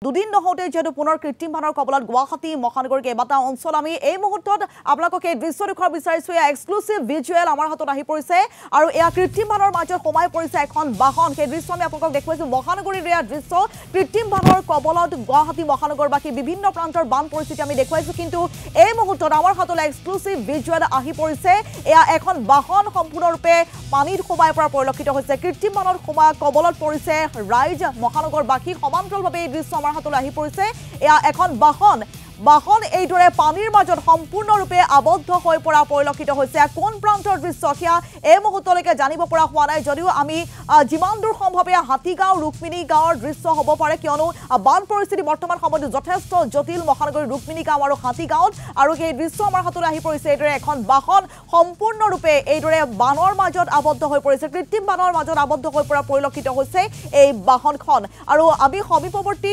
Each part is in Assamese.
দুদিন নহওঁতে যেহেতু পুনৰ কৃত্ৰিম বানৰ কবলত গুৱাহাটী মহানগৰ কেইবাটাও অঞ্চল আমি এই মুহূৰ্তত আপোনালোকক এই দৃশ্য দেখুৱাব বিচাৰিছোঁ। এয়া এক্সক্লুচিভ ভিজুৱেল আমাৰ হাতত আহি পৰিছে আৰু এয়া কৃত্ৰিম বানৰ মাজত সোমাই পৰিছে এখন বাহন। সেই দৃশ্য আমি আপোনালোকক দেখুৱাইছোঁ। মহানগৰীৰ এয়া দৃশ্য কৃত্ৰিম বানৰ কবলত গুৱাহাটী মহানগৰবাসী বিভিন্ন প্ৰান্তৰ বান পৰিস্থিতি আমি দেখুৱাইছোঁ, কিন্তু এই মুহূৰ্তত আমাৰ হাতলৈ এক্সক্লুচিভ ভিজুৱেল আহি পৰিছে। এয়া এখন বাহন সম্পূৰ্ণৰূপে পানীত সোমাই পৰা পৰিলক্ষিত হৈছে। কৃত্ৰিম বানৰ কবলত পৰিছে ৰাইজ মহানগৰবাসী। সমান্তৰালভাৱে এই দৃশ্য আমাৰ হাতলৈ আহি পৰিছে। এয়া এখন বাহন এইদৰে পানীৰ মাজত সম্পূৰ্ণৰূপে আবদ্ধ হৈ পৰা পৰিলক্ষিত হৈছে। কোন প্ৰান্তৰ দৃশ্য সেয়া এই মুহূৰ্তলৈকে জানিব পৰা হোৱা নাই, যদিও আমি যিমান দূৰ সম্ভৱ এয়া হাতীগাঁও ৰুক্মিণী গাঁৱৰ দৃশ্য হ'ব পাৰে, কিয়নো বান পৰিস্থিতি বৰ্তমান সময়ত যথেষ্ট জটিল মহানগৰীৰ ৰুক্মিণী গাঁও আৰু হাতীগাঁৱত। আৰু সেই দৃশ্য আমাৰ হাতলৈ আহি পৰিছে। এইদৰে এখন বাহন সম্পূৰ্ণৰূপে এইদৰে বানৰ মাজত আবদ্ধ হৈ পৰিছে, কৃত্ৰিম বানৰ মাজত আবদ্ধ হৈ পৰা পৰিলক্ষিত হৈছে এই বাহনখন। আৰু আমি সমীপৱৰ্তী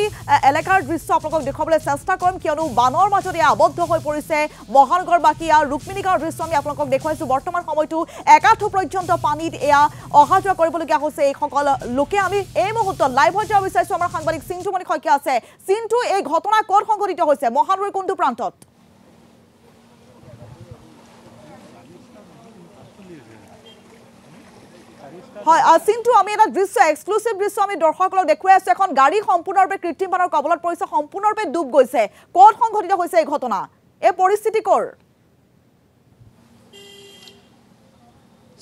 এলেকাৰ দৃশ্য আপোনালোকক দেখুৱাবলৈ চেষ্টা কৰিম, কিয়নো বানৰ মাজত এয়া আবদ্ধ হৈ পৰিছে মহানগৰবাসী। আৰু ৰুক্মিণী গাঁৱৰ দৃশ্য আমি আপোনালোকক দেখুৱাইছোঁ। বৰ্তমান সময়তো একাঠু পৰ্যন্ত পানীত এয়া অহা যোৱা কৰিবলগীয়া হৈছে এইসকল লোকে। আমি এই মুহূৰ্তত লাইভত যাব বিচাৰিছোঁ। আমাৰ সাংবাদিক চিন্টুমণি শইকীয়া আছে। চিন্টু, এই ঘটনা ক'ত সংঘটিত হৈছে? মহানগৰীৰ কোনটো প্ৰান্তত? হয় চিন্টু, আমি এটা দৃশ্য এক্সক্লুচিভ দৃশ্য আমি দৰ্শকসকলক দেখুৱাই আছোঁ। এখন গাড়ী সম্পূৰ্ণৰূপে কৃত্ৰিম বানৰ কবলত পৰিছে, সম্পূৰ্ণৰূপে ডুব গৈছে। ক'ত সংঘটিত হৈছে এই ঘটনা? এই পৰিস্থিতি ক'ৰ?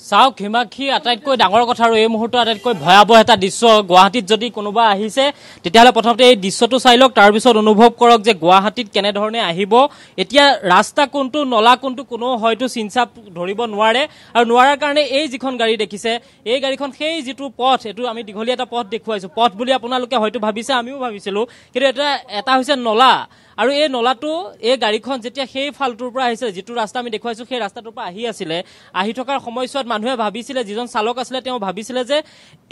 চাওক হিমাক্ষী, আটাইতকৈ ডাঙৰ কথা আৰু এই মুহূৰ্তত আটাইতকৈ ভয়াৱহ এটা দৃশ্য। গুৱাহাটীত যদি কোনোবা আহিছে তেতিয়াহ'লে প্ৰথমতে এই দৃশ্যটো চাই লওক, তাৰপিছত অনুভৱ কৰক যে গুৱাহাটীত কেনেধৰণে আহিব। এতিয়া ৰাস্তা কোনটো, নলা কোনটো, কোনো হয়তো চিনচাপ ধৰিব নোৱাৰে। আৰু নোৱাৰাৰ কাৰণে এই যিখন গাড়ী দেখিছে, এই গাড়ীখন সেই যিটো পথ, এইটো আমি দীঘলীয়া এটা পথ দেখুৱাইছোঁ। পথ বুলি আপোনালোকে হয়তো ভাবিছে, আমিও ভাবিছিলোঁ, কিন্তু এটা হৈছে নলা। আৰু এই নলাটো এই গাড়ীখন যেতিয়া সেই ফালটোৰ পৰা আহিছিলে, যিটো ৰাস্তা আমি দেখুৱাইছোঁ সেই ৰাস্তাটোৰ পৰা আহি থকাৰ সময়ছোৱাত মানুহে ভাবিছিলে, যিজন চালক আছিলে তেওঁ ভাবিছিলে যে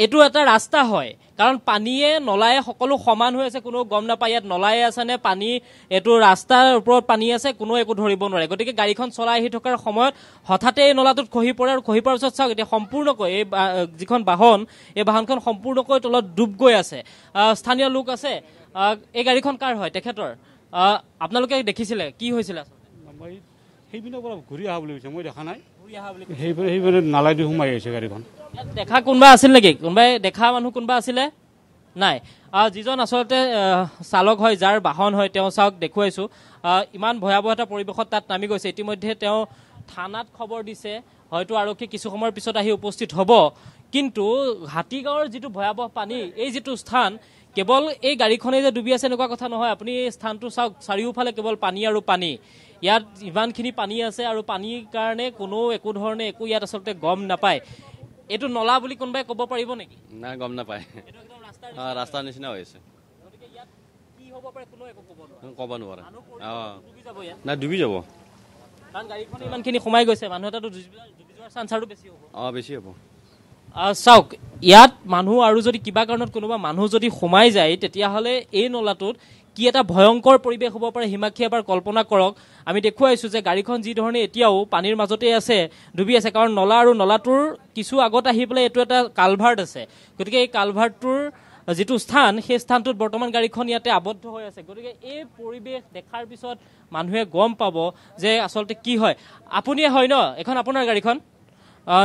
এইটো এটা ৰাস্তা হয়, কাৰণ পানীয়ে নলায়ে সকলো সমান হৈ আছে, কোনো গম নাপায় ইয়াত নলায়ে আছে নে পানী, এইটো ৰাস্তাৰ ওপৰত পানী আছে, কোনো একো ধৰিব নোৱাৰে। গতিকে গাড়ীখন চলাই আহি থকাৰ সময়ত হঠাতে এই নলাটোত খহি পৰে। আৰু খহি পৰাৰ পিছত চাওক এতিয়া সম্পূৰ্ণকৈ এই যিখন বাহন, এই বাহনখন সম্পূৰ্ণকৈ তলত ডুব গৈ আছে। স্থানীয় লোক আছে। এই গাড়ীখন কাৰ হয়? তেখেতৰ। আপোনালোকে দেখিছিলে কি হৈছিলে? মই সেইপিনৰ পৰা ঘূৰি অহা বুলি কৈছে, মই দেখা নাই। সেইপিনে নালাই দি সোমাই আহিছে গাড়ীখন। দেখা কোনোবা আছিল নেকি? কোনোবাই দেখা মানুহ কোনোবা আছিলে? নাই। যিজন আচলতে চালক হয়, যাৰ বাহন হয়, তেওঁ চাওক দেখুৱাইছোঁ ইমান ভয়াৱহ এটা পৰিৱেশত তাত নামি গৈছে। ইতিমধ্যে তেওঁ থানাত খবৰ দিছে, হয়তো আৰক্ষী কিছু সময়ৰ পিছত আহি উপস্থিত হ'ব। কিন্তু হাতীগাঁৱৰ যিটো ভয়াৱহ পানী, এই যিটো স্থান, কেৱল এই গাড়ীখনেই যে ডুবি আছে এনেকুৱা কথা নহয়। আপুনি এই স্থানটো চাওক, চাৰিওফালে কেৱল পানী আৰু পানী। ইয়াত ইমানখিনি পানী আছে আৰু পানীৰ কাৰণে কোনো একো ধৰণে একো ইয়াত আচলতে গম নাপায়। এইটো নলা বুলি কোনোবাই ক'ব পাৰিব নেকি? নাই, গম নাপায়। ৰাস্তাৰ নিচিনা হৈ আছে। ক'ব নোৱাৰে। নাই, ডুবি যাব। কাৰণ গাড়ীখন ইমানখিনি সোমাই গৈছে, মানুহ এটাতো ডুবি যোৱাৰ চান্স আৰু বেছি হ'ব। বেছি হ'ব। চাওক, ইয়াত মানুহ আৰু যদি কিবা কাৰণত কোনোবা মানুহ যদি সোমাই যায়, তেতিয়াহ'লে এই নলাটোত কি এটা ভয়ংকৰ পৰিৱেশ হ'ব পাৰে হিমাক্ষী এবাৰ কল্পনা কৰক। আমি দেখুৱাইছোঁ যে গাড়ীখন যি ধৰণে এতিয়াও পানীৰ মাজতে আছে, ডুবি আছে, কাৰণ নলা আৰু নলাটোৰ কিছু আগত আহি পেলাই এইটো এটা কালভাৰ্ট আছে। গতিকে এই কালভাৰ্টটোৰ যিটো স্থান, সেই স্থানটোত বৰ্তমান গাড়ীখন ইয়াতে আবদ্ধ হৈ আছে। গতিকে এই পৰিৱেশ দেখাৰ পিছত মানুহে গম পাব যে আচলতে কি হয়। আপুনিয়ে হয় ন, এখন আপোনাৰ গাড়ীখন?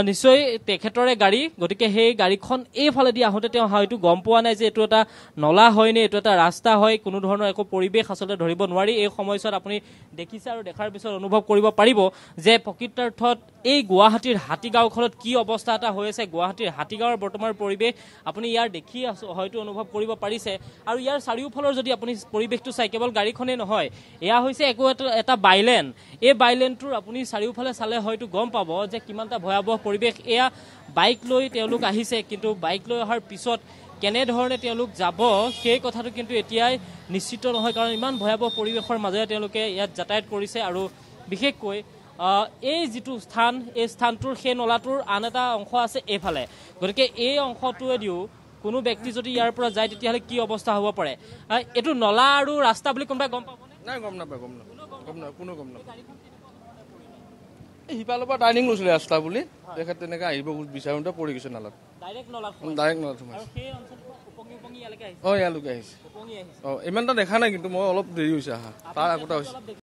নিশ্চয় তেখেতৰে গাড়ী। গতিকে সেই গাড়ীখন এইফালেদি আহোঁতে তেওঁ হয়তো গম পোৱা নাই যে এইটো এটা নলা হয় নে এইটো এটা ৰাস্তা হয়। কোনো ধৰণৰ একো পৰিৱেশ আচলতে ধৰিব নোৱাৰি। এই সময়ছোৱাত আপুনি দেখিছে আৰু দেখাৰ পিছত অনুভৱ কৰিব পাৰিব যে প্ৰকৃতাৰ্থত এই গুৱাহাটীৰ হাতীগাঁওখনত কি অৱস্থা এটা হৈ আছে। গুৱাহাটীৰ হাতীগাঁৱৰ বৰ্তমান পৰিৱেশ আপুনি ইয়াৰ দেখি হয়তো অনুভৱ কৰিব পাৰিছে। আৰু ইয়াৰ চাৰিওফালৰ যদি আপুনি পৰিৱেশটো চাই, কেৱল গাড়ীখনেই নহয়, এয়া হৈছে এটা বাইলেন। এই বাইলেনটোৰ আপুনি চাৰিওফালে চালে হয়তো গম পাব যে কিমান এটা ভয়াৱহ পৰিৱেশ। এয়া বাইক লৈ তেওঁলোক আহিছে, কিন্তু বাইক লৈ অহাৰ পিছত কেনেধৰণে তেওঁলোক যাব সেই কথাটো কিন্তু এতিয়াই নিশ্চিত নহয়, কাৰণ ইমান ভয়াৱহ পৰিৱেশৰ মাজেৰে তেওঁলোকে ইয়াত যাতায়াত কৰিছে। আৰু বিশেষকৈ এই যিটো স্থান, এই স্থানটোৰ সেই নলাটোৰ আন এটা অংশ আছে এইফালে। গতিকে এই অংশটোৱেদিও কোনো ব্যক্তি যদি ইয়াৰ পৰা যায় তেতিয়াহ'লে কি অৱস্থা হ'ব পাৰে। এইটো নলা আৰু ৰাস্তা বুলি কোনোবাই গম পাবনে? নাই, গম নাপায়। কোনো গম নাপায়। সিফালৰ পৰা টাৰ্ণিং লৈছিলে ৰাস্তা বুলি, তেখেত তেনেকৈ আহিব বিচাৰোঁতে পৰি গৈছে নালাত। ডাইৰেক্ট নলাত সোমাইছে। অঁ ইয়ালৈকে আহিছে অঁ ইমান এটা দেখা নাই কিন্তু মই অলপ দেৰি হৈছে আহা তাৰ আগতে হৈছে